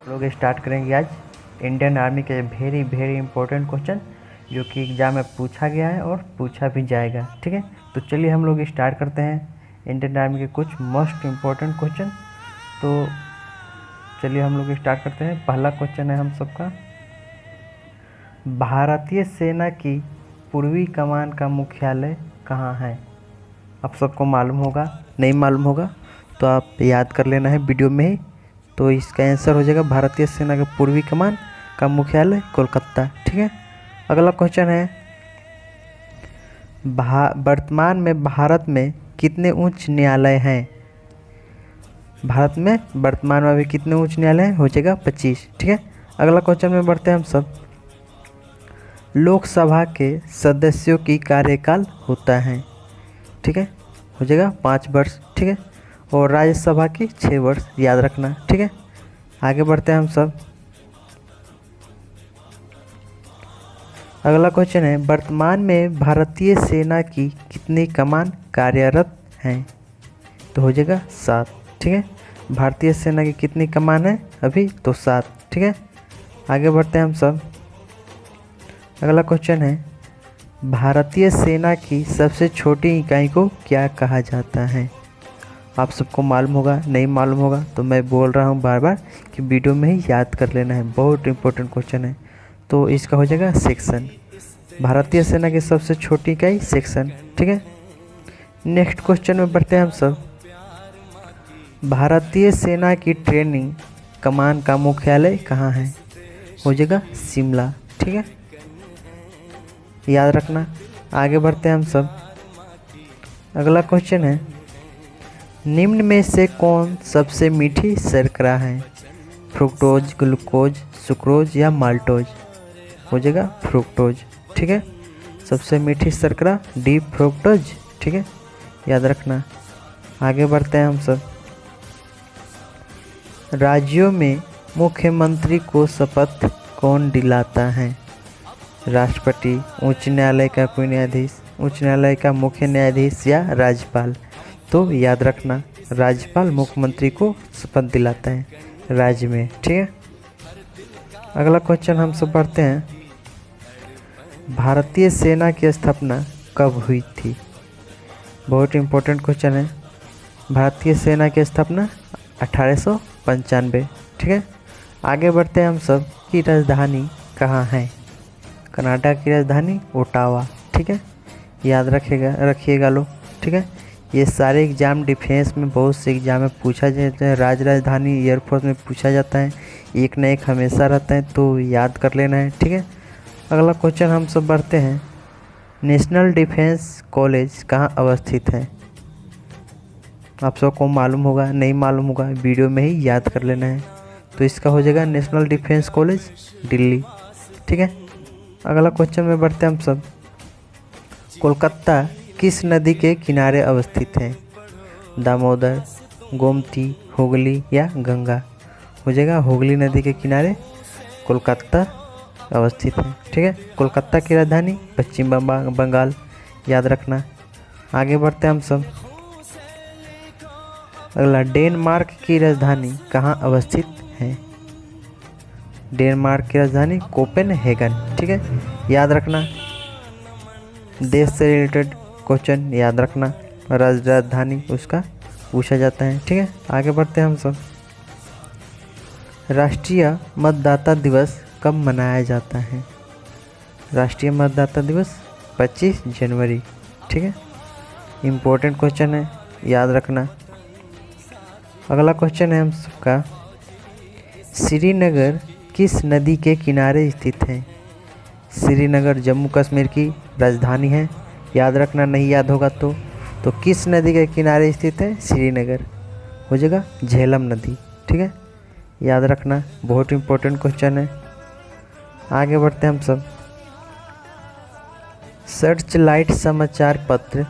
लोग स्टार्ट करेंगे आज इंडियन आर्मी के वेरी इंपॉर्टेंट क्वेश्चन जो कि एग्ज़ाम में पूछा गया है और पूछा भी जाएगा। ठीक है, तो चलिए हम लोग स्टार्ट करते हैं इंडियन आर्मी के कुछ मोस्ट इम्पोर्टेंट क्वेश्चन। तो चलिए हम लोग स्टार्ट करते हैं। पहला क्वेश्चन है हम सबका, भारतीय सेना की पूर्वी कमान का मुख्यालय कहाँ है? आप सबको मालूम होगा, नहीं मालूम होगा तो आप याद कर लेना है वीडियो में ही। तो इसका आंसर हो जाएगा भारतीय सेना का पूर्वी कमान का मुख्यालय कोलकाता। ठीक है, अगला क्वेश्चन है, वर्तमान में भारत में कितने उच्च न्यायालय हैं? भारत में वर्तमान में अभी कितने उच्च न्यायालय हैं? हो जाएगा 25। ठीक है, अगला क्वेश्चन में बढ़ते हैं हम सब। लोकसभा के सदस्यों की कार्यकाल होता है, ठीक है, हो जाएगा 5 वर्ष। ठीक है, और राज्यसभा की 6 वर्ष, याद रखना। ठीक है, आगे बढ़ते हैं हम सब। अगला क्वेश्चन है, वर्तमान में भारतीय सेना की कितनी कमान कार्यरत हैं? तो हो जाएगा 7। ठीक है, भारतीय सेना की कितनी कमान है अभी? तो 7। ठीक है, आगे बढ़ते हैं हम सब। अगला क्वेश्चन है, भारतीय सेना की सबसे छोटी इकाई को क्या कहा जाता है? आप सबको मालूम होगा, नहीं मालूम होगा तो मैं बोल रहा हूँ बार बार कि वीडियो में ही याद कर लेना है, बहुत इंपॉर्टेंट क्वेश्चन है। तो इसका हो जाएगा सेक्शन। भारतीय सेना की सबसे छोटी इकाई सेक्शन। ठीक है, नेक्स्ट क्वेश्चन में बढ़ते हैं हम सब। भारतीय सेना की ट्रेनिंग कमान का मुख्यालय कहाँ है? हो जाएगा शिमला। ठीक है, याद रखना। आगे बढ़ते हैं हम सब। अगला क्वेश्चन है, निम्न में से कौन सबसे मीठी शर्करा है? फ्रुक्टोज, ग्लूकोज, सुक्रोज या माल्टोज? हो जाएगा फ्रुक्टोज। ठीक है, सबसे मीठी शर्करा डी फ्रुक्टोज। ठीक है, याद रखना। आगे बढ़ते हैं हम सब। राज्यों में मुख्यमंत्री को शपथ कौन दिलाता है? राष्ट्रपति, उच्च न्यायालय का कोई न्यायाधीश, उच्च न्यायालय का मुख्य न्यायाधीश या राज्यपाल? तो याद रखना, राज्यपाल मुख्यमंत्री को शपथ दिलाता है राज्य में। ठीक है, अगला क्वेश्चन हम सब पढ़ते हैं, भारतीय सेना की स्थापना कब हुई थी? बहुत इंपॉर्टेंट क्वेश्चन है। भारतीय सेना की स्थापना 1895। ठीक है, आगे बढ़ते हैं हम सब। की राजधानी कहाँ है? कनाडा की राजधानी ओटावा। ठीक है, याद रखिएगा लोग। ठीक है, ये सारे एग्ज़ाम डिफेंस में बहुत से एग्ज़ाम में पूछा जाता है, राजधानी एयरफोर्स में पूछा जाता है, एक न एक हमेशा रहता है, तो याद कर लेना है। ठीक है, अगला क्वेश्चन हम सब बढ़ते हैं, नेशनल डिफेंस कॉलेज कहाँ अवस्थित है? आप सबको मालूम होगा, नहीं मालूम होगा वीडियो में ही याद कर लेना है। तो इसका हो जाएगा नेशनल डिफेंस कॉलेज दिल्ली। ठीक है, अगला क्वेश्चन में बढ़ते हैं हम सब। कोलकाता किस नदी के किनारे अवस्थित है? दामोदर, गोमती, हुगली या गंगा? हो जाएगा हुगली नदी के किनारे कोलकाता अवस्थित है। ठीक है, कोलकाता की राजधानी पश्चिम बंगाल, याद रखना। आगे बढ़ते हैं हम सब। अगला, डेनमार्क की राजधानी कहाँ अवस्थित है? डेनमार्क की राजधानी कोपेनहेगन। ठीक है, याद रखना। देश से रिलेटेड क्वेश्चन याद रखना, राजधानी उसका पूछा जाता है। ठीक है, आगे बढ़ते हैं हम सब। राष्ट्रीय मतदाता दिवस कब मनाया जाता है? राष्ट्रीय मतदाता दिवस 25 जनवरी। ठीक है, इम्पोर्टेंट क्वेश्चन है, याद रखना। अगला क्वेश्चन है हम सबका, श्रीनगर किस नदी के किनारे स्थित है? श्रीनगर जम्मू कश्मीर की राजधानी है, याद रखना। नहीं याद होगा तो किस नदी के किनारे स्थित है श्रीनगर? हो जाएगा झेलम नदी। ठीक है, याद रखना, बहुत इंपॉर्टेंट क्वेश्चन है। आगे बढ़ते हैं हम सब। सर्च लाइट समाचार पत्र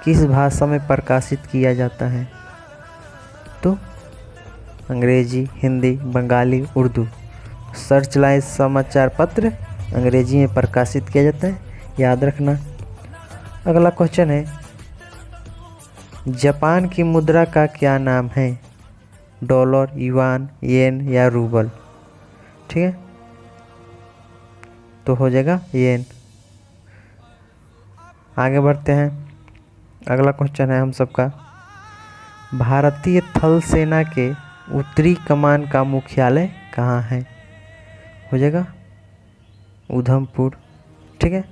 किस भाषा में प्रकाशित किया जाता है? तो अंग्रेजी, हिंदी, बंगाली, उर्दू। सर्च लाइट समाचार पत्र अंग्रेजी में प्रकाशित किया जाता है, याद रखना। अगला क्वेश्चन है, जापान की मुद्रा का क्या नाम है? डॉलर, युआन, येन या रूबल? ठीक है, तो हो जाएगा येन। आगे बढ़ते हैं, अगला क्वेश्चन है हम सबका, भारतीय थल सेना के उत्तरी कमान का मुख्यालय कहाँ है? हो जाएगा उधमपुर, ठीक है,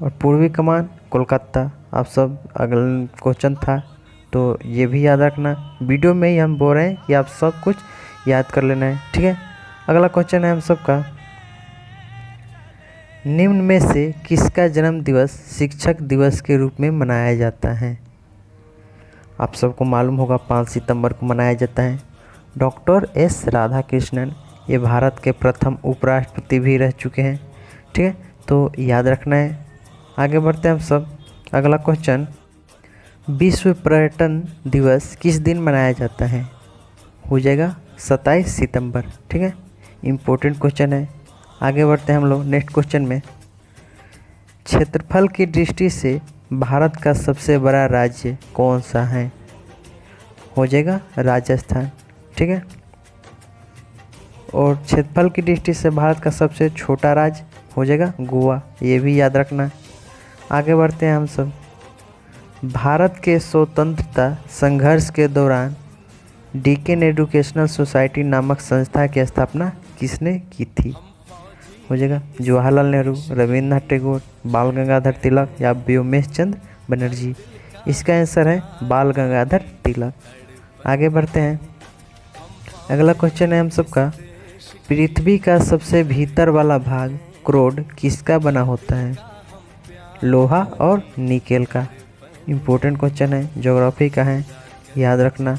और पूर्वी कमान कोलकाता। आप सब अगला क्वेश्चन था तो ये भी याद रखना, वीडियो में ही हम बोल रहे हैं कि आप सब कुछ याद कर लेना है, ठीक है। अगला क्वेश्चन है हम सबका, निम्न में से किसका जन्म दिवस शिक्षक दिवस के रूप में मनाया जाता है? आप सबको मालूम होगा 5 सितंबर को मनाया जाता है। डॉक्टर एस राधाकृष्णन ये भारत के प्रथम उपराष्ट्रपति भी रह चुके हैं, ठीक है, तो याद रखना है। आगे बढ़ते हैं हम सब, अगला क्वेश्चन, विश्व पर्यटन दिवस किस दिन मनाया जाता है? हो जाएगा 27 सितंबर, ठीक है, इम्पोर्टेंट क्वेश्चन है। आगे बढ़ते हैं हम लोग नेक्स्ट क्वेश्चन में, क्षेत्रफल की दृष्टि से भारत का सबसे बड़ा राज्य कौन सा है? हो जाएगा राजस्थान, ठीक है, और क्षेत्रफल की दृष्टि से भारत का सबसे छोटा राज्य हो जाएगा गोवा, ये भी याद रखना। आगे बढ़ते हैं हम सब, भारत के स्वतंत्रता संघर्ष के दौरान डीकेन एजुकेशनल सोसाइटी नामक संस्था की स्थापना किसने की थी? हो जाएगा जवाहरलाल नेहरू, रविंद्रनाथ टैगोर, बाल गंगाधर तिलक या व्योमेश चंद्र बनर्जी। इसका आंसर है बाल गंगाधर तिलक। आगे बढ़ते हैं, अगला क्वेश्चन है हम सबका, पृथ्वी का सबसे भीतर वाला भाग क्रोड किसका बना होता है? लोहा और निकेल का। इम्पोर्टेंट क्वेश्चन है, ज्योग्राफी का है, याद रखना।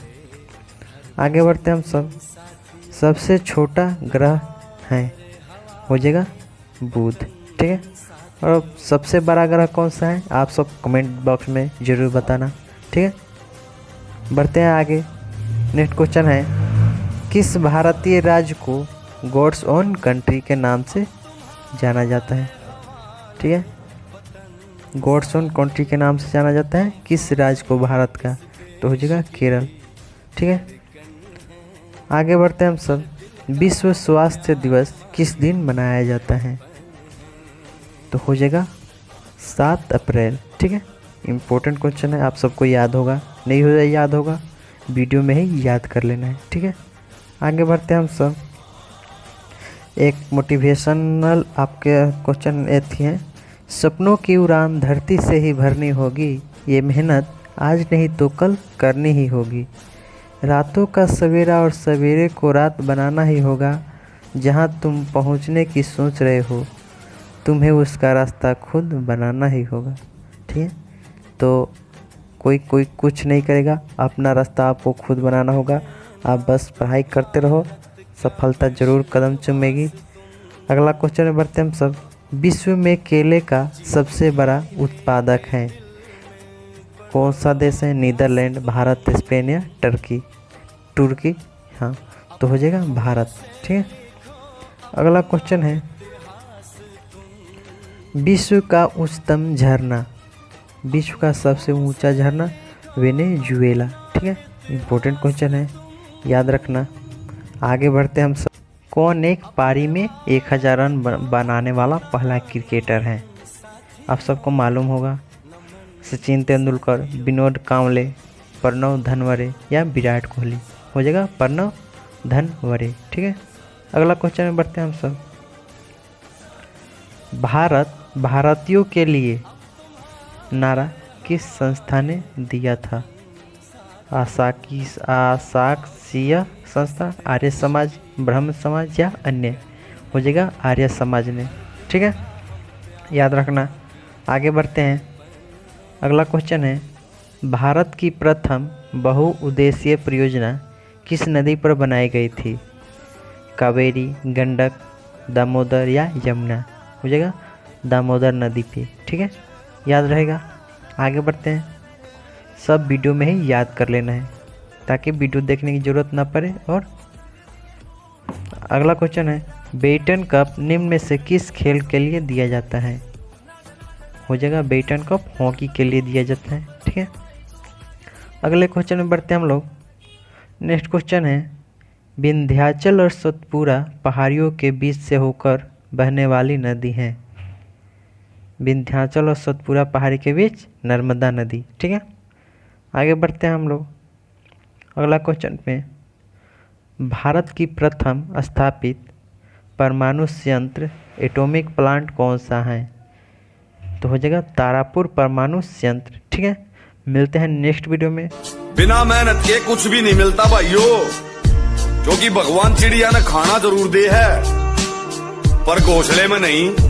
आगे बढ़ते हैं हम सब, सबसे छोटा ग्रह है? हो जाएगा बुध, ठीक है, और सबसे बड़ा ग्रह कौन सा है आप सब कमेंट बॉक्स में ज़रूर बताना, ठीक है। बढ़ते हैं आगे, नेक्स्ट क्वेश्चन है, किस भारतीय राज्य को गॉड्स ओन कंट्री के नाम से जाना जाता है? ठीक है, गॉड्स ओन कंट्री के नाम से जाना जाता है किस राज्य को भारत का? तो हो जाएगा केरल, ठीक है। आगे बढ़ते हैं हम सब, विश्व स्वास्थ्य दिवस किस दिन मनाया जाता है? तो हो जाएगा 7 अप्रैल, ठीक है, इम्पोर्टेंट क्वेश्चन है, आप सबको याद होगा, नहीं हो जाए याद होगा वीडियो में ही याद कर लेना है, ठीक है। आगे बढ़ते हैं हम सब, एक मोटिवेशनल आपके क्वेश्चन ऐसी हैं, सपनों की उड़ान धरती से ही भरनी होगी, ये मेहनत आज नहीं तो कल करनी ही होगी, रातों का सवेरा और सवेरे को रात बनाना ही होगा, जहां तुम पहुंचने की सोच रहे हो तुम्हें उसका रास्ता खुद बनाना ही होगा, ठीक है। तो कोई कुछ नहीं करेगा, अपना रास्ता आपको खुद बनाना होगा, आप बस पढ़ाई करते रहो, सफलता जरूर कदम चूमेगी। अगला क्वेश्चन में बढ़ते हम सब, विश्व में केले का सबसे बड़ा उत्पादक है? कौन सा देश है? नीदरलैंड, भारत, स्पेन या तुर्की? हाँ, तो हो जाएगा भारत, ठीक है। अगला क्वेश्चन है, विश्व का उच्चतम झरना, विश्व का सबसे ऊंचा झरना वेनेजुएला, ठीक है, इम्पोर्टेंट क्वेश्चन है, याद रखना। आगे बढ़ते हम सब, कौन एक पारी में 1000 रन बनाने वाला पहला क्रिकेटर है? आप सबको मालूम होगा, सचिन तेंदुलकर, विनोद कांबले, प्रणव धनवरे या विराट कोहली? हो जाएगा प्रणव धनवरे, ठीक है। अगला क्वेश्चन में बढ़ते हैं हम सब, भारतीयों के लिए नारा किस संस्था ने दिया था? आशाकीय संस्था, आर्य समाज, ब्रह्म समाज या अन्य? हो जाएगा आर्य समाज ने, ठीक है, याद रखना। आगे बढ़ते हैं, अगला क्वेश्चन है, भारत की प्रथम बहुउद्देशीय परियोजना किस नदी पर बनाई गई थी? कावेरी, गंडक, दामोदर या यमुना? हो जाएगा दामोदर नदी पे, ठीक है, याद रहेगा। आगे बढ़ते हैं, सब वीडियो में ही याद कर लेना है ताकि वीडियो देखने की ज़रूरत ना पड़े। और अगला क्वेश्चन है, बेटन कप निम्न में से किस खेल के लिए दिया जाता है? हो जाएगा बेटन कप हॉकी के लिए दिया जाता है, ठीक है। अगले क्वेश्चन में बढ़ते हैं हम लोग, नेक्स्ट क्वेश्चन है, विंध्याचल और सतपुरा पहाड़ियों के बीच से होकर बहने वाली नदी है। विंध्याचल और सतपुरा पहाड़ी के बीच नर्मदा नदी। ठीक है, आगे बढ़ते हैं हम लोग अगला क्वेश्चन पे। भारत की प्रथम स्थापित परमाणु संयंत्र एटॉमिक प्लांट कौन सा है? तो हो जाएगा तारापुर परमाणु संयंत्र। ठीक है, मिलते हैं नेक्स्ट वीडियो में। बिना मेहनत के कुछ भी नहीं मिलता भाइयों, क्योंकि भगवान चिड़िया ने खाना जरूर दे है पर घोंसले में नहीं।